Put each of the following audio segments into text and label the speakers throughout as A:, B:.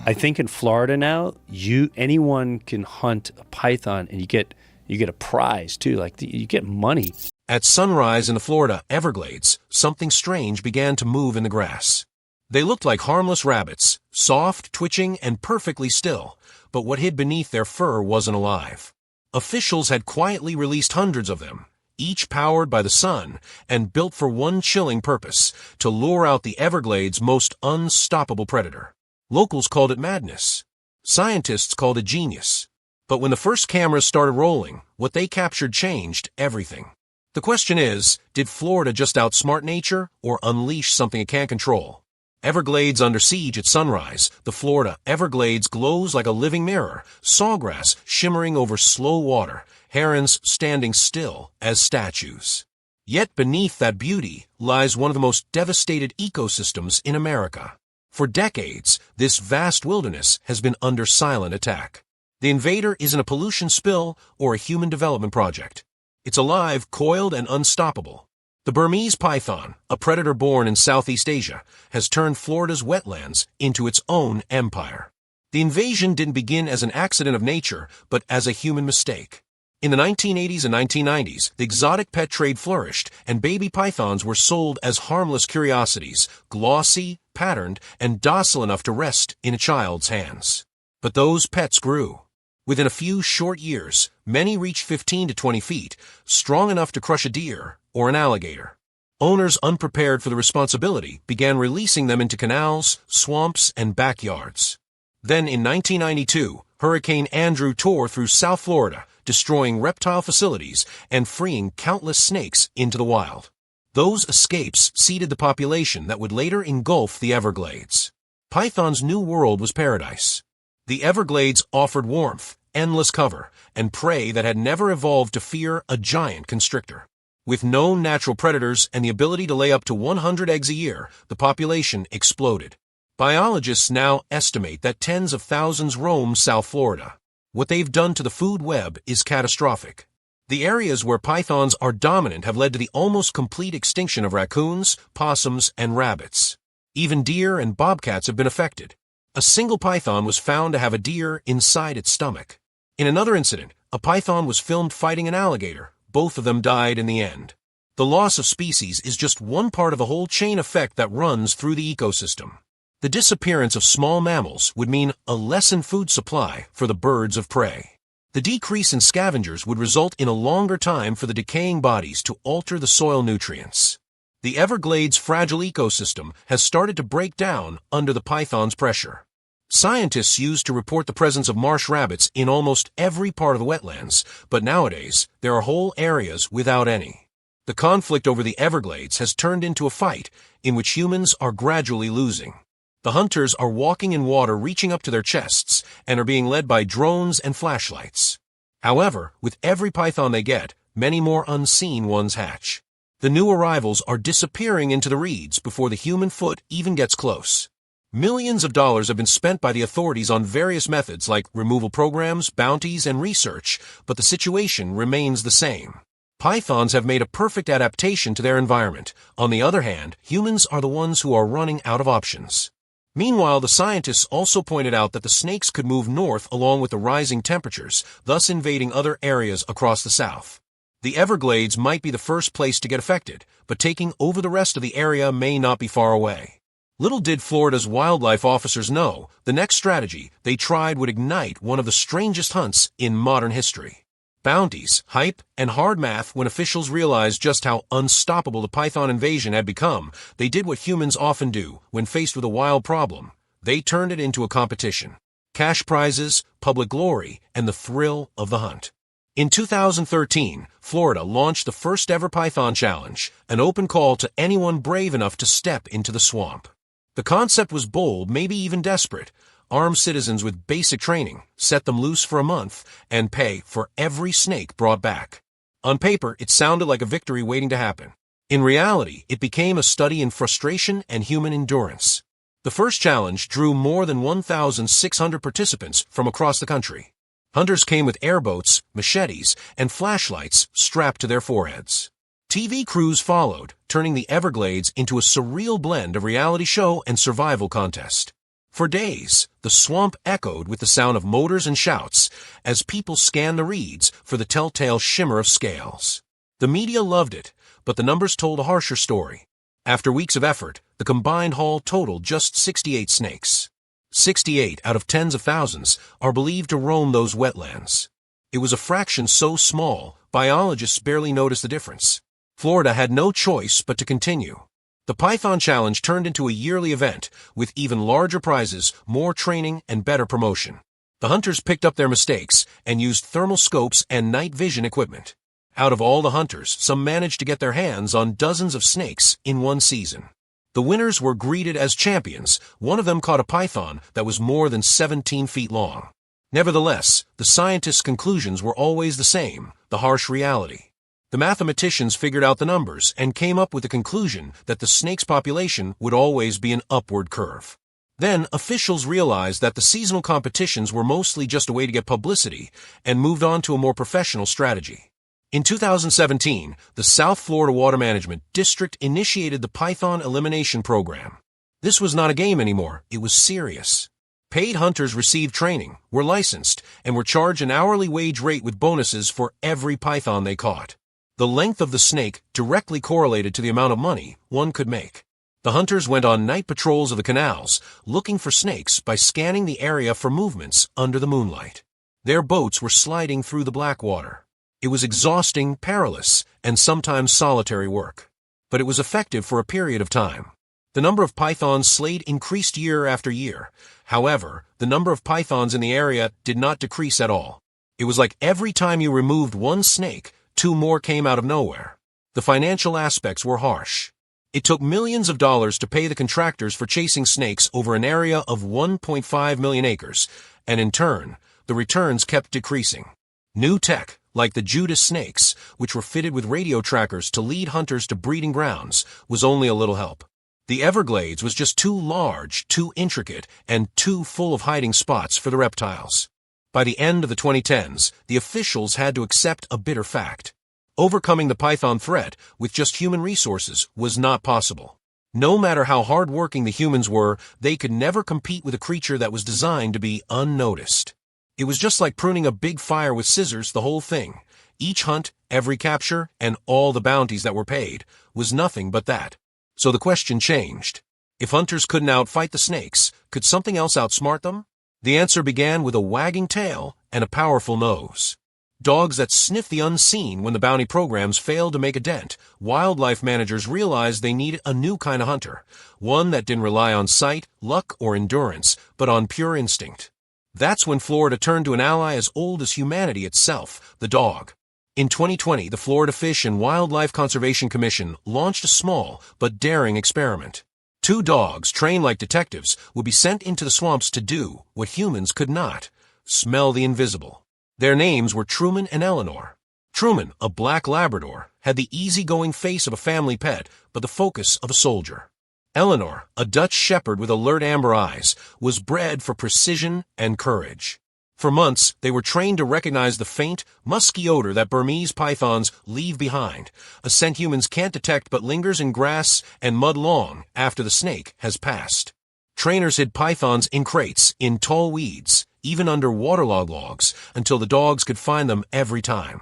A: I think in Florida now, anyone can hunt a python, and you get a prize too. Like you get money.
B: At sunrise in the Florida Everglades, something strange began to move in the grass. They looked like harmless rabbits, soft, twitching, and perfectly still, but what hid beneath their fur wasn't alive. Officials had quietly released hundreds of them, each powered by the sun and built for one chilling purpose: to lure out the Everglades' most unstoppable predator. Locals called it madness. Scientists called it genius. But when the first cameras started rolling, what they captured changed everything. The question is, did Florida just outsmart nature or unleash something it can't control? Everglades under siege at sunrise, the Florida Everglades glows like a living mirror, sawgrass shimmering over slow water, herons standing still as statues. Yet beneath that beauty lies one of the most devastated ecosystems in America. For decades, this vast wilderness has been under silent attack. The invader isn't a pollution spill or a human development project. It's alive, coiled, and unstoppable. The Burmese python, a predator born in Southeast Asia, has turned Florida's wetlands into its own empire. The invasion didn't begin as an accident of nature, but as a human mistake. In the 1980s and 1990s, the exotic pet trade flourished, and baby pythons were sold as harmless curiosities, glossy, patterned, and docile enough to rest in a child's hands. But those pets grew. Within a few short years, many reached 15 to 20 feet, strong enough to crush a deer or an alligator. Owners unprepared for the responsibility began releasing them into canals, swamps, and backyards. Then in 1992, Hurricane Andrew tore through South Florida, destroying reptile facilities and freeing countless snakes into the wild. Those escapes seeded the population that would later engulf the Everglades. Python's new world was paradise. The Everglades offered warmth, endless cover, and prey that had never evolved to fear a giant constrictor. With known natural predators and the ability to lay up to 100 eggs a year, the population exploded. Biologists now estimate that tens of thousands roam South Florida. What they've done to the food web is catastrophic. The areas where pythons are dominant have led to the almost complete extinction of raccoons, possums, and rabbits. Even deer and bobcats have been affected. A single python was found to have a deer inside its stomach. In another incident, a python was filmed fighting an alligator. Both of them died in the end. The loss of species is just one part of a whole chain effect that runs through the ecosystem. The disappearance of small mammals would mean a lessened food supply for the birds of prey. The decrease in scavengers would result in a longer time for the decaying bodies to alter the soil nutrients. The Everglades' fragile ecosystem has started to break down under the python's pressure. Scientists used to report the presence of marsh rabbits in almost every part of the wetlands, but nowadays there are whole areas without any. The conflict over the Everglades has turned into a fight in which humans are gradually losing. The hunters are walking in water reaching up to their chests and are being led by drones and flashlights. However, with every python they get, many more unseen ones hatch. The new arrivals are disappearing into the reeds before the human foot even gets close. Millions of dollars have been spent by the authorities on various methods like removal programs, bounties, and research, but the situation remains the same. Pythons have made a perfect adaptation to their environment. On the other hand, humans are the ones who are running out of options. Meanwhile, the scientists also pointed out that the snakes could move north along with the rising temperatures, thus invading other areas across the south. The Everglades might be the first place to get affected, but taking over the rest of the area may not be far away. Little did Florida's wildlife officers know, the next strategy they tried would ignite one of the strangest hunts in modern history. Bounties, hype, and hard math. When officials realized just how unstoppable the python invasion had become, they did what humans often do when faced with a wild problem. They turned it into a competition. Cash prizes, public glory, and the thrill of the hunt. In 2013, Florida launched the first ever Python Challenge, an open call to anyone brave enough to step into the swamp. The concept was bold, maybe even desperate. Arm citizens with basic training, set them loose for a month, and pay for every snake brought back. On paper, it sounded like a victory waiting to happen. In reality, it became a study in frustration and human endurance. The first challenge drew more than 1,600 participants from across the country. Hunters came with airboats, machetes, and flashlights strapped to their foreheads. TV crews followed, turning the Everglades into a surreal blend of reality show and survival contest. For days, the swamp echoed with the sound of motors and shouts as people scanned the reeds for the telltale shimmer of scales. The media loved it, but the numbers told a harsher story. After weeks of effort, the combined haul totaled just 68 snakes. 68 out of tens of thousands are believed to roam those wetlands. It was a fraction so small, biologists barely noticed the difference. Florida had no choice but to continue. The Python Challenge turned into a yearly event, with even larger prizes, more training, and better promotion. The hunters picked up their mistakes and used thermal scopes and night vision equipment. Out of all the hunters, some managed to get their hands on dozens of snakes in one season. The winners were greeted as champions. One of them caught a python that was more than 17 feet long. Nevertheless, the scientists' conclusions were always the same, the harsh reality. The mathematicians figured out the numbers and came up with the conclusion that the snake's population would always be an upward curve. Then, officials realized that the seasonal competitions were mostly just a way to get publicity and moved on to a more professional strategy. In 2017, the South Florida Water Management District initiated the Python Elimination Program. This was not a game anymore, it was serious. Paid hunters received training, were licensed, and were charged an hourly wage rate with bonuses for every python they caught. The length of the snake directly correlated to the amount of money one could make. The hunters went on night patrols of the canals, looking for snakes by scanning the area for movements under the moonlight. Their boats were sliding through the black water. It was exhausting, perilous, and sometimes solitary work. But it was effective for a period of time. The number of pythons slayed increased year after year. However, the number of pythons in the area did not decrease at all. It was like every time you removed one snake, two more came out of nowhere. The financial aspects were harsh. It took millions of dollars to pay the contractors for chasing snakes over an area of 1.5 million acres, and in turn, the returns kept decreasing. New tech, like the Judas snakes, which were fitted with radio trackers to lead hunters to breeding grounds, was only a little help. The Everglades was just too large, too intricate, and too full of hiding spots for the reptiles. By the end of the 2010s, the officials had to accept a bitter fact. Overcoming the python threat with just human resources was not possible. No matter how hard-working the humans were, they could never compete with a creature that was designed to be unnoticed. It was just like pruning a big fire with scissors, the whole thing. Each hunt, every capture, and all the bounties that were paid was nothing but that. So the question changed. If hunters couldn't outfight the snakes, could something else outsmart them? The answer began with a wagging tail and a powerful nose. Dogs that sniff the unseen when the bounty programs failed to make a dent. Wildlife managers realized they needed a new kind of hunter, one that didn't rely on sight, luck, or endurance, but on pure instinct. That's when Florida turned to an ally as old as humanity itself, the dog. In 2020, the Florida Fish and Wildlife Conservation Commission launched a small but daring experiment. 2 dogs, trained like detectives, would be sent into the swamps to do what humans could not: smell the invisible. Their names were Truman and Eleanor. Truman, a black Labrador, had the easygoing face of a family pet, but the focus of a soldier. Eleanor, a Dutch shepherd with alert amber eyes, was bred for precision and courage. For months, they were trained to recognize the faint, musky odor that Burmese pythons leave behind, a scent humans can't detect but lingers in grass and mud long after the snake has passed. Trainers hid pythons in crates, in tall weeds, even under waterlogged logs, until the dogs could find them every time.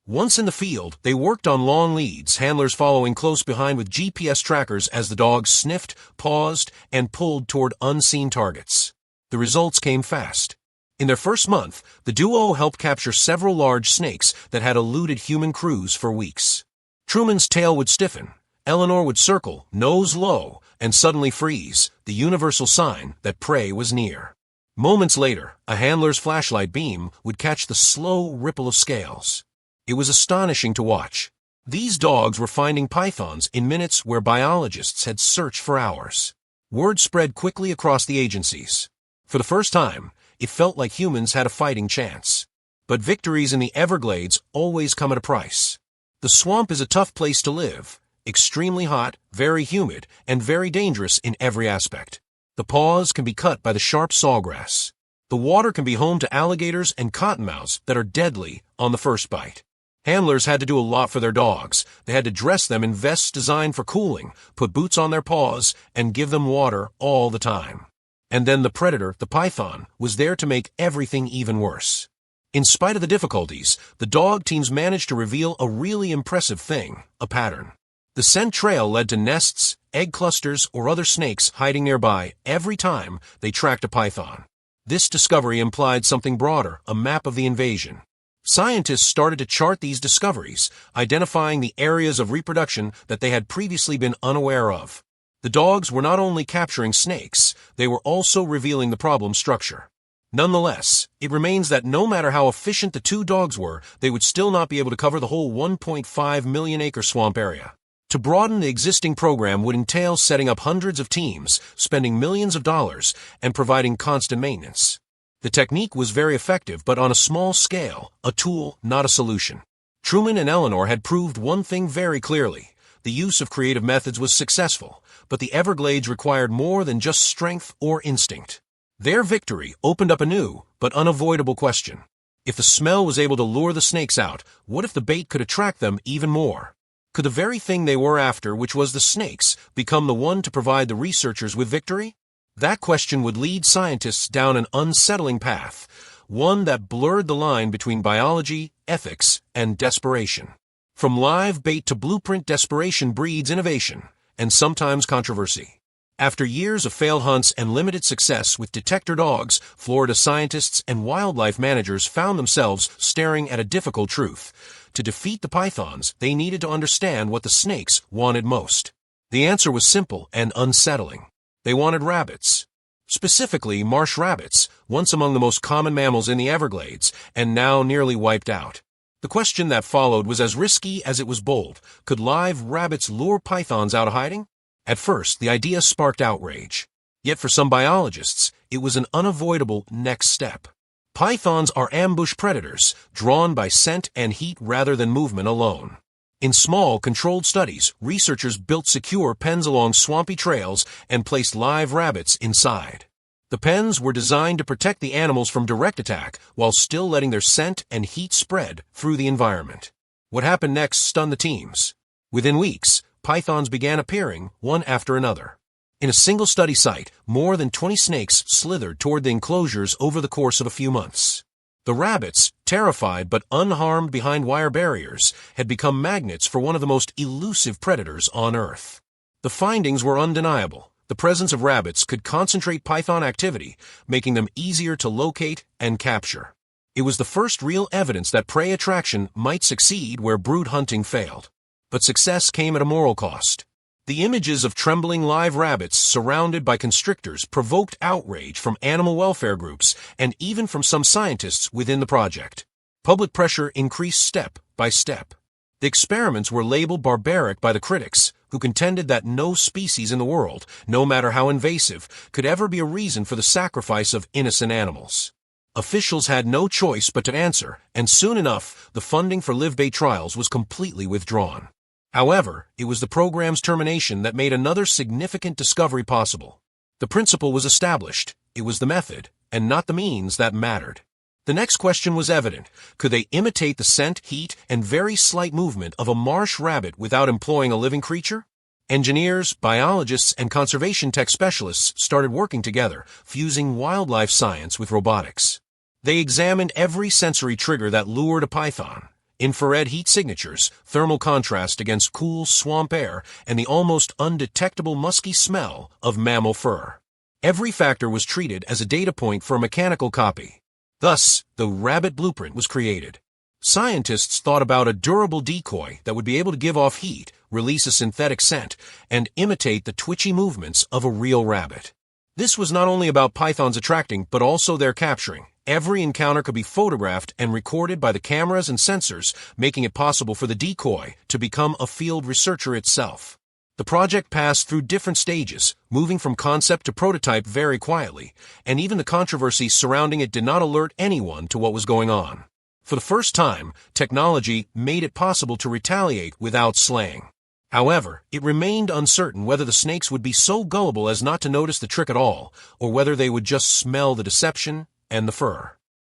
B: Once in the field, they worked on long leads, handlers following close behind with GPS trackers as the dogs sniffed, paused, and pulled toward unseen targets. The results came fast. In their first month, the duo helped capture several large snakes that had eluded human crews for weeks. Truman's tail would stiffen, Eleanor would circle, nose low, and suddenly freeze, the universal sign that prey was near. Moments later, a handler's flashlight beam would catch the slow ripple of scales. It was astonishing to watch. These dogs were finding pythons in minutes where biologists had searched for hours. Word spread quickly across the agencies. For the first time, it felt like humans had a fighting chance. But victories in the Everglades always come at a price. The swamp is a tough place to live, extremely hot, very humid, and very dangerous in every aspect. The paws can be cut by the sharp sawgrass. The water can be home to alligators and cottonmouths that are deadly on the first bite. Handlers had to do a lot for their dogs. They had to dress them in vests designed for cooling, put boots on their paws, and give them water all the time. And then the predator, the python, was there to make everything even worse. In spite of the difficulties, the dog teams managed to reveal a really impressive thing, a pattern. The scent trail led to nests, egg clusters, or other snakes hiding nearby every time they tracked a python. This discovery implied something broader, a map of the invasion. Scientists started to chart these discoveries, identifying the areas of reproduction that they had previously been unaware of. The dogs were not only capturing snakes, they were also revealing the problem's structure. Nonetheless, it remains that no matter how efficient the two dogs were, they would still not be able to cover the whole 1.5 million acre swamp area. To broaden the existing program would entail setting up hundreds of teams, spending millions of dollars, and providing constant maintenance. The technique was very effective, but on a small scale, a tool, not a solution. Truman and Eleanor had proved one thing very clearly. The use of creative methods was successful, but the Everglades required more than just strength or instinct. Their victory opened up a new, but unavoidable question. If the smell was able to lure the snakes out, what if the bait could attract them even more? Could the very thing they were after, which was the snakes, become the one to provide the researchers with victory? That question would lead scientists down an unsettling path, one that blurred the line between biology, ethics, and desperation. From live bait to blueprint, desperation breeds innovation, and sometimes controversy. After years of failed hunts and limited success with detector dogs, Florida scientists and wildlife managers found themselves staring at a difficult truth. To defeat the pythons, they needed to understand what the snakes wanted most. The answer was simple and unsettling. They wanted rabbits. Specifically, marsh rabbits, once among the most common mammals in the Everglades, and now nearly wiped out. The question that followed was as risky as it was bold. Could live rabbits lure pythons out of hiding? At first, the idea sparked outrage. Yet for some biologists, it was an unavoidable next step. Pythons are ambush predators, drawn by scent and heat rather than movement alone. In small, controlled studies, researchers built secure pens along swampy trails and placed live rabbits inside. The pens were designed to protect the animals from direct attack while still letting their scent and heat spread through the environment. What happened next stunned the teams. Within weeks, pythons began appearing, one after another. In a single study site, more than 20 snakes slithered toward the enclosures over the course of a few months. The rabbits, terrified but unharmed behind wire barriers, had become magnets for one of the most elusive predators on Earth. The findings were undeniable. The presence of rabbits could concentrate python activity, making them easier to locate and capture. It was the first real evidence that prey attraction might succeed where brood hunting failed. But success came at a moral cost. The images of trembling live rabbits surrounded by constrictors provoked outrage from animal welfare groups and even from some scientists within the project. Public pressure increased step by step. The experiments were labeled barbaric by the critics, who contended that no species in the world, no matter how invasive, could ever be a reason for the sacrifice of innocent animals. Officials had no choice but to answer, and soon enough, the funding for live bait trials was completely withdrawn. However, it was the program's termination that made another significant discovery possible. The principle was established. It was the method, and not the means, that mattered. The next question was evident. Could they imitate the scent, heat, and very slight movement of a marsh rabbit without employing a living creature? Engineers, biologists, and conservation tech specialists started working together, fusing wildlife science with robotics. They examined every sensory trigger that lured a python. Infrared heat signatures, thermal contrast against cool swamp air, and the almost undetectable musky smell of mammal fur. Every factor was treated as a data point for a mechanical copy. Thus, the rabbit blueprint was created. Scientists thought about a durable decoy that would be able to give off heat, release a synthetic scent, and imitate the twitchy movements of a real rabbit. This was not only about pythons attracting, but also their capturing. Every encounter could be photographed and recorded by the cameras and sensors, making it possible for the decoy to become a field researcher itself. The project passed through different stages, moving from concept to prototype very quietly, and even the controversy surrounding it did not alert anyone to what was going on. For the first time, technology made it possible to retaliate without slaying. However, it remained uncertain whether the snakes would be so gullible as not to notice the trick at all, or whether they would just smell the deception and the fur.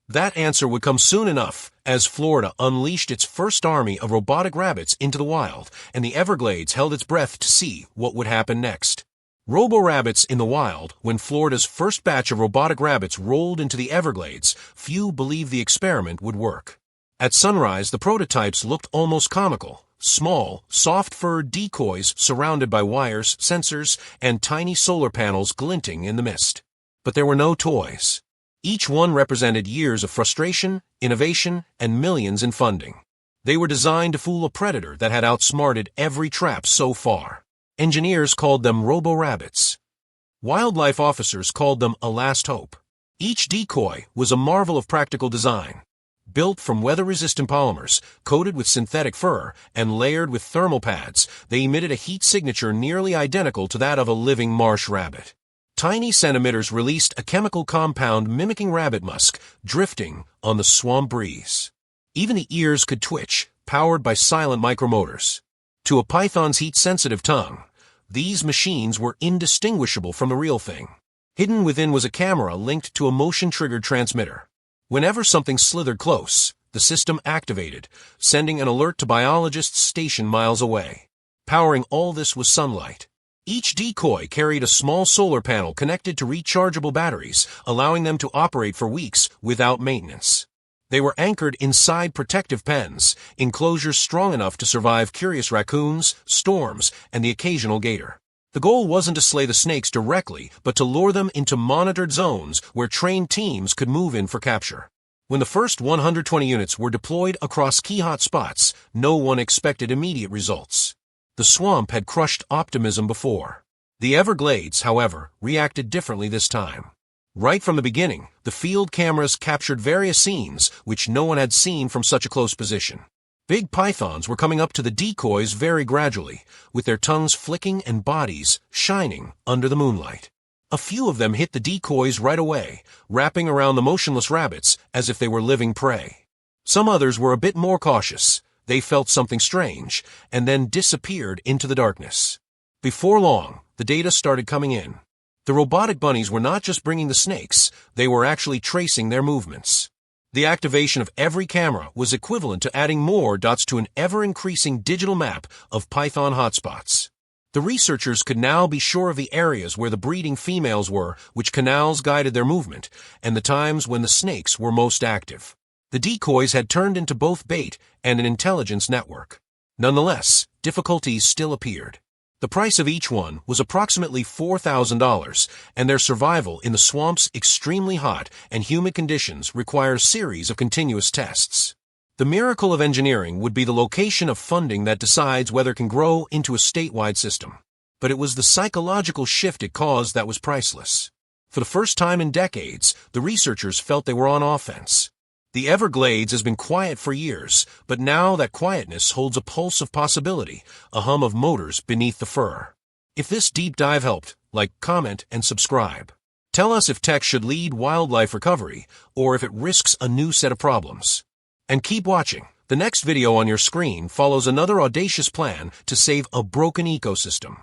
B: That answer would come soon enough, as Florida unleashed its first army of robotic rabbits into the wild, and the Everglades held its breath to see what would happen next. Robo-rabbits in the wild. When Florida's first batch of robotic rabbits rolled into the Everglades, few believed the experiment would work. At sunrise, the prototypes looked almost comical. Small, soft-furred decoys surrounded by wires, sensors, and tiny solar panels glinting in the mist. But there were no toys. Each one represented years of frustration, innovation, and millions in funding. They were designed to fool a predator that had outsmarted every trap so far. Engineers called them robo-rabbits. Wildlife officers called them a last hope. Each decoy was a marvel of practical design. Built from weather-resistant polymers, coated with synthetic fur, and layered with thermal pads, they emitted a heat signature nearly identical to that of a living marsh rabbit. Tiny scent emitters released a chemical compound mimicking rabbit musk, drifting on the swamp breeze. Even the ears could twitch, powered by silent micromotors. To a python's heat-sensitive tongue, these machines were indistinguishable from the real thing. Hidden within was a camera linked to a motion-triggered transmitter. Whenever something slithered close, the system activated, sending an alert to biologists stationed miles away. Powering all this was sunlight. Each decoy carried a small solar panel connected to rechargeable batteries, allowing them to operate for weeks without maintenance. They were anchored inside protective pens, enclosures strong enough to survive curious raccoons, storms, and the occasional gator. The goal wasn't to slay the snakes directly, but to lure them into monitored zones where trained teams could move in for capture. When the first 120 units were deployed across key hotspots, no one expected immediate results. The swamp had crushed optimism before. The Everglades, however, reacted differently this time. Right from the beginning, the field cameras captured various scenes which no one had seen from such a close position. Big pythons were coming up to the decoys very gradually, with their tongues flicking and bodies shining under the moonlight. A few of them hit the decoys right away, wrapping around the motionless rabbits as if they were living prey. Some others were a bit more cautious. They felt something strange, and then disappeared into the darkness. Before long, the data started coming in. The robotic bunnies were not just bringing the snakes, they were actually tracing their movements. The activation of every camera was equivalent to adding more dots to an ever-increasing digital map of python hotspots. The researchers could now be sure of the areas where the breeding females were, which canals guided their movement, and the times when the snakes were most active. The decoys had turned into both bait and an intelligence network. Nonetheless, difficulties still appeared. The price of each one was approximately $4,000, and their survival in the swamp's extremely hot and humid conditions required a series of continuous tests. The miracle of engineering would be the location of funding that decides whether it can grow into a statewide system. But it was the psychological shift it caused that was priceless. For the first time in decades, the researchers felt they were on offense. The Everglades has been quiet for years, but now that quietness holds a pulse of possibility, a hum of motors beneath the fur. If this deep dive helped, like, comment, and subscribe. Tell us if tech should lead wildlife recovery, or if it risks a new set of problems. And keep watching. The next video on your screen follows another audacious plan to save a broken ecosystem.